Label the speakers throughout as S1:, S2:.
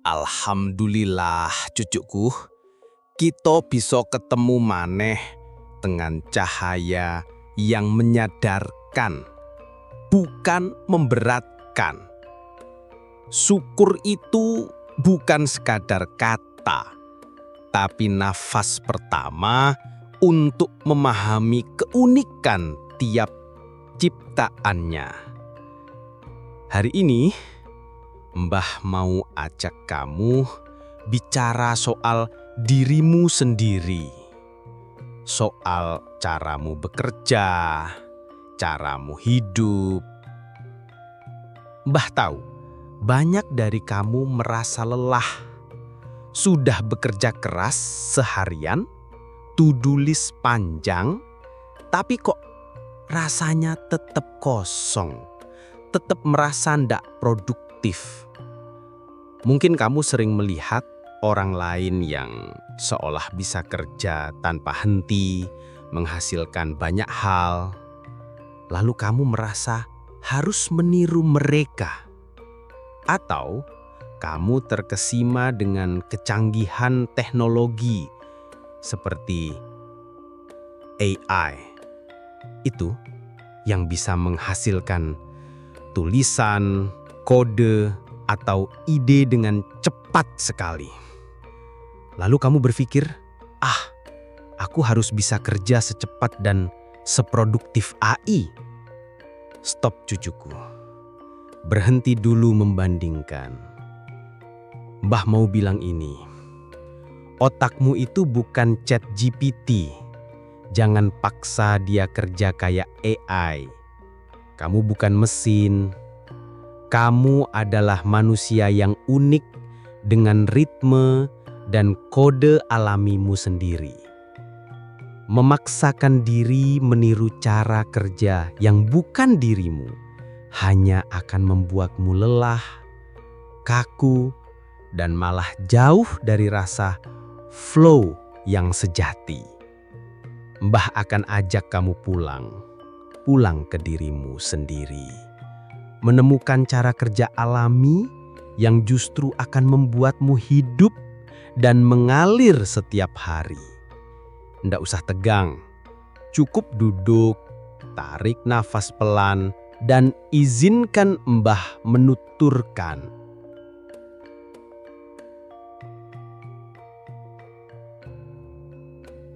S1: Alhamdulillah cucuku, kita bisa ketemu maneh dengan cahaya yang menyadarkan, bukan memberatkan. Syukur itu bukan sekadar kata, tapi nafas pertama untuk memahami keunikan tiap ciptaannya. Hari ini, Mbah mau ajak kamu bicara soal dirimu sendiri. Soal caramu bekerja, caramu hidup. Mbah tahu, banyak dari kamu merasa lelah. Sudah bekerja keras seharian, to-do list panjang, tapi kok rasanya tetap kosong, tetap merasa ndak produktif. Mungkin kamu sering melihat orang lain yang seolah bisa kerja tanpa henti, menghasilkan banyak hal. Lalu kamu merasa harus meniru mereka. Atau kamu terkesima dengan kecanggihan teknologi seperti AI. Itu yang bisa menghasilkan tulisan, kode, atau ide dengan cepat sekali. Lalu kamu berpikir, aku harus bisa kerja secepat dan seproduktif AI. Stop cucuku. Berhenti dulu membandingkan. Mbah mau bilang ini. Otakmu itu bukan ChatGPT. Jangan paksa dia kerja kayak AI. Kamu bukan mesin. Kamu adalah manusia yang unik dengan ritme dan kode alamimu sendiri. Memaksakan diri meniru cara kerja yang bukan dirimu hanya akan membuatmu lelah, kaku, dan malah jauh dari rasa flow yang sejati. Mbah akan ajak kamu pulang ke dirimu sendiri. Menemukan cara kerja alami yang justru akan membuatmu hidup dan mengalir setiap hari. Ndak usah tegang, cukup duduk, tarik nafas pelan, dan izinkan Mbah menuturkan.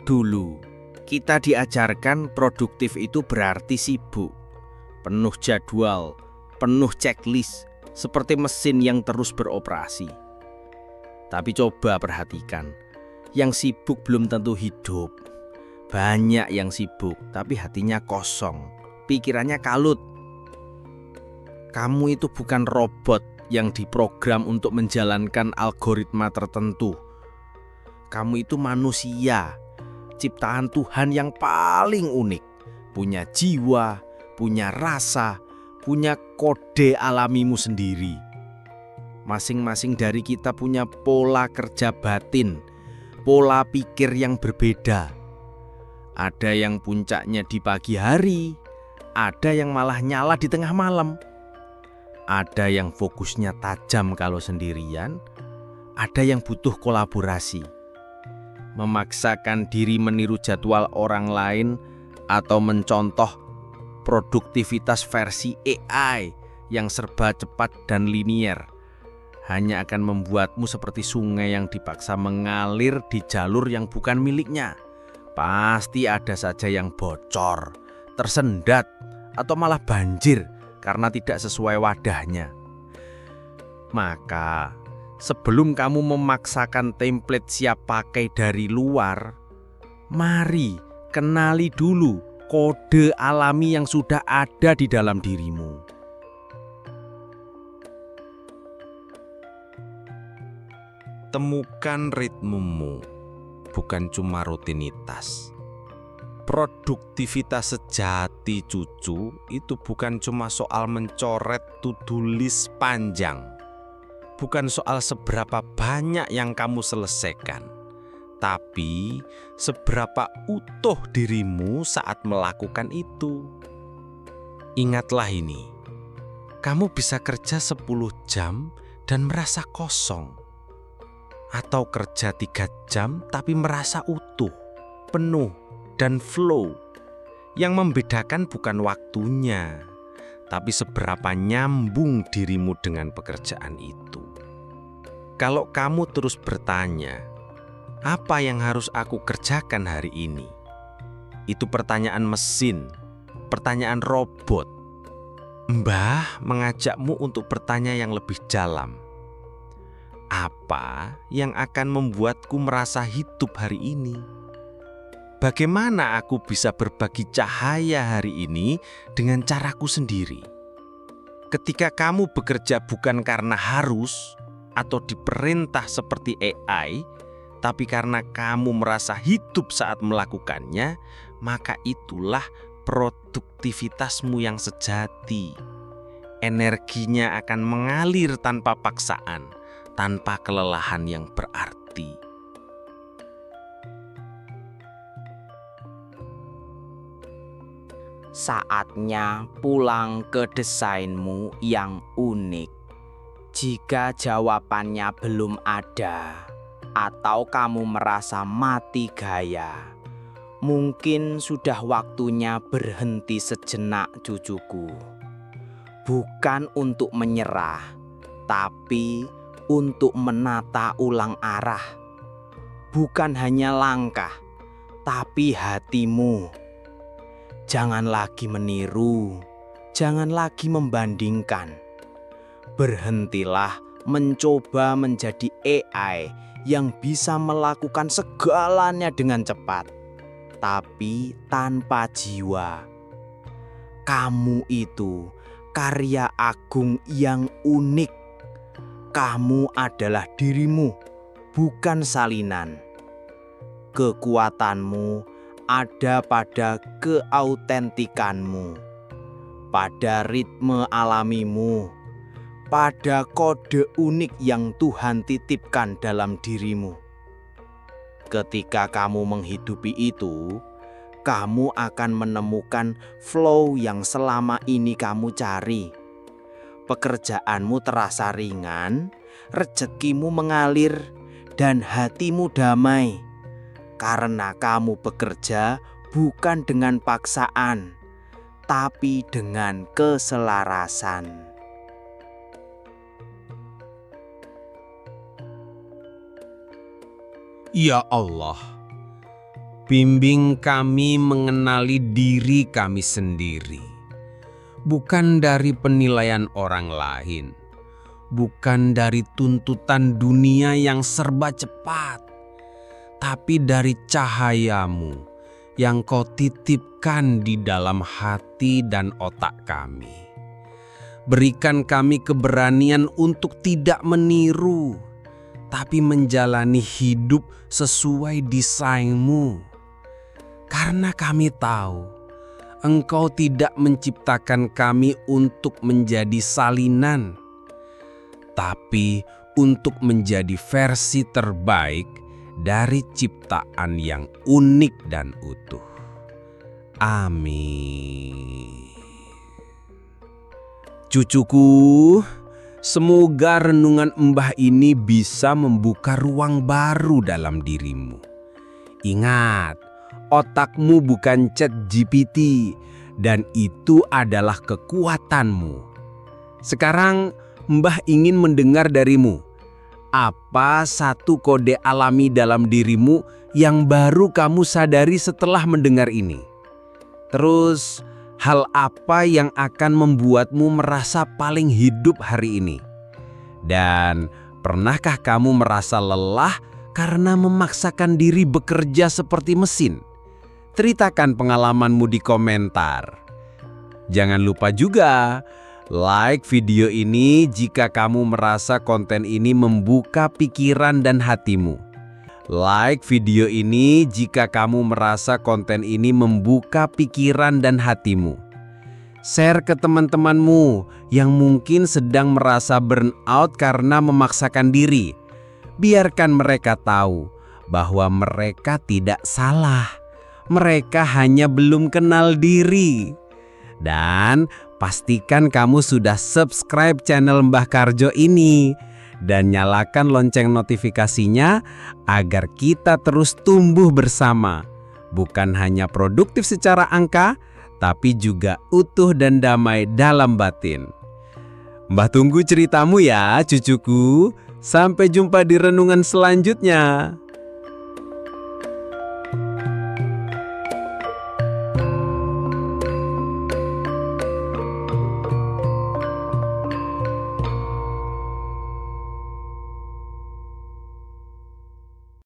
S2: Dulu, kita diajarkan produktif itu berarti sibuk, penuh jadwal, penuh checklist, seperti mesin yang terus beroperasi. Tapi coba perhatikan, yang sibuk belum tentu hidup. Banyak yang sibuk, tapi hatinya kosong, pikirannya kalut. Kamu itu bukan robot yang diprogram untuk menjalankan algoritma tertentu. Kamu itu manusia, ciptaan Tuhan yang paling unik, punya jiwa, punya rasa, punya kode alamimu sendiri. Masing-masing dari kita punya pola kerja batin, pola pikir yang berbeda. Ada yang puncaknya di pagi hari, ada yang malah nyala di tengah malam. Ada yang fokusnya tajam kalau sendirian, ada yang butuh kolaborasi. Memaksakan diri meniru jadwal orang lain atau mencontoh produktivitas versi AI yang serba cepat dan linier hanya akan membuatmu seperti sungai yang dipaksa mengalir di jalur yang bukan miliknya. Pasti ada saja yang bocor, tersendat, atau malah banjir karena tidak sesuai wadahnya. Maka, sebelum kamu memaksakan template siap pakai dari luar, mari kenali dulu kode alami yang sudah ada di dalam dirimu.
S1: Temukan ritmemu, bukan cuma rutinitas. Produktivitas sejati cucu itu bukan cuma soal mencoret to-do list panjang. Bukan soal seberapa banyak yang kamu selesaikan. Tapi seberapa utuh dirimu saat melakukan itu. Ingatlah ini, kamu bisa kerja 10 jam dan merasa kosong. Atau kerja 3 jam tapi merasa utuh, penuh, dan flow. Yang membedakan bukan waktunya, tapi seberapa nyambung dirimu dengan pekerjaan itu. Kalau kamu terus bertanya, apa yang harus aku kerjakan hari ini? Itu pertanyaan mesin, pertanyaan robot. Mbah mengajakmu untuk bertanya yang lebih dalam. Apa yang akan membuatku merasa hidup hari ini? Bagaimana aku bisa berbagi cahaya hari ini dengan caraku sendiri? Ketika kamu bekerja bukan karena harus atau diperintah seperti AI, tapi karena kamu merasa hidup saat melakukannya, maka itulah produktivitasmu yang sejati. Energinya akan mengalir tanpa paksaan, tanpa kelelahan yang berarti.
S3: Saatnya pulang ke desainmu yang unik. Jika jawabannya belum ada, atau kamu merasa mati gaya, mungkin sudah waktunya berhenti sejenak, cucuku. Bukan untuk menyerah, tapi untuk menata ulang arah. Bukan hanya langkah, tapi hatimu. Jangan lagi meniru, jangan lagi membandingkan. Berhentilah mencoba menjadi AI yang bisa melakukan segalanya dengan cepat, tapi tanpa jiwa. Kamu itu karya agung yang unik. Kamu adalah dirimu, bukan salinan. Kekuatanmu ada pada keautentikanmu, pada ritme alamimu, pada kode unik yang Tuhan titipkan dalam dirimu. Ketika kamu menghidupi itu, kamu akan menemukan flow yang selama ini kamu cari. Pekerjaanmu terasa ringan, rezekimu mengalir, dan hatimu damai. Karena kamu bekerja bukan dengan paksaan, tapi dengan keselarasan.
S4: Ya Allah, bimbing kami mengenali diri kami sendiri, bukan dari penilaian orang lain, bukan dari tuntutan dunia yang serba cepat, tapi dari cahayamu yang kau titipkan di dalam hati dan otak kami. Berikan kami keberanian untuk tidak meniru, tapi menjalani hidup sesuai desainmu. Karena kami tahu, Engkau tidak menciptakan kami untuk menjadi salinan, tapi untuk menjadi versi terbaik dari ciptaan yang unik dan utuh. Amin. Cucuku, semoga renungan Mbah ini bisa membuka ruang baru dalam dirimu. Ingat, otakmu bukan ChatGPT, dan itu adalah kekuatanmu. Sekarang Mbah ingin mendengar darimu. Apa satu kode alami dalam dirimu yang baru kamu sadari setelah mendengar ini? Terus, hal apa yang akan membuatmu merasa paling hidup hari ini? Dan pernahkah kamu merasa lelah karena memaksakan diri bekerja seperti mesin? Ceritakan pengalamanmu di komentar. Jangan lupa juga like video ini jika kamu merasa konten ini membuka pikiran dan hatimu. Like video ini jika kamu merasa konten ini membuka pikiran dan hatimu. Share ke teman-temanmu yang mungkin sedang merasa burnout karena memaksakan diri. Biarkan mereka tahu bahwa mereka tidak salah. Mereka hanya belum kenal diri. Dan pastikan kamu sudah subscribe channel Mbah Karjo ini dan nyalakan lonceng notifikasinya agar kita terus tumbuh bersama. Bukan hanya produktif secara angka, tapi juga utuh dan damai dalam batin. Mbah tunggu ceritamu ya, cucuku. Sampai jumpa di renungan selanjutnya.